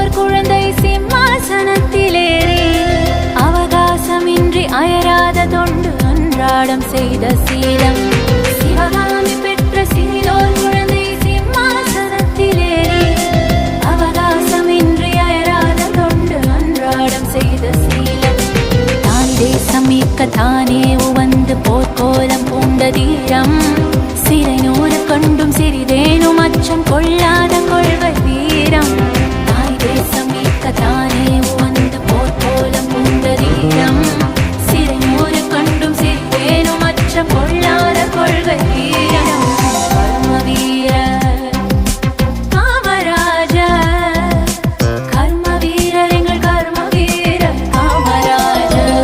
சிறிதோர் குழந்தை சிம்மாசனத்திலேறி அவகாசமின்றி அயராத தொண்டு அன்றாடம் செய்த சீலம். சிவகாமி பெற்ற சிறிதோர் குழந்தை சிம்மாசனத்திலேறி அவகாசமின்றி அயராத தொண்டு அன்றாடம் செய்த சீலம். தான் தேசம் மீட்க தானே உவந்து போர்க்கோலம் பூண்ட தீரம். சிறை நூறு கண்டும் சிறிதேனும் அச்சம் கொள்ளாத கொள்கை வீரம். தாய் தேசம் மீட்க தானே உவந்து போர்க்கோலம் பூண்ட தீரம். சிறை நூறு கண்டும் சிறிதேனும் அச்சம் கொள்ளாத கொள்கை வீரம். கர்ம வீரர் காமராஜர், கர்ம வீரர் எங்கள் கர்ம வீரர் காமராஜர்.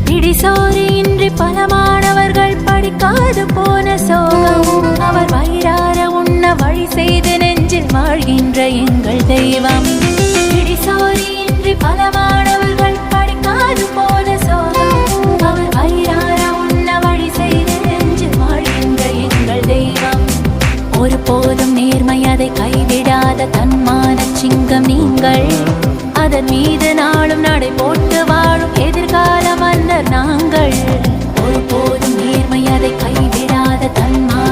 பிடிசோரின்றி பல மாணவர்கள் படிக்காது போன சோகம். அவர் வயிறார உண்ண வழி செய்து நெஞ்சில் வாழ்கின்ற எங்கள் தெய்வம். பிடிசோரின்றி பல மாணவர்கள் படிக்காது போன சோகம். அவர் வயிறார உண்ண வழி செய்து நெஞ்சில் வாழ்கின்ற எங்கள் தெய்வம். ஒருபோதும் நேர்மை அதை கைவிடாத தன்மான சிங்கம் நீங்கள். அதன் மீது நாளும் நடை போட்டு வாழும்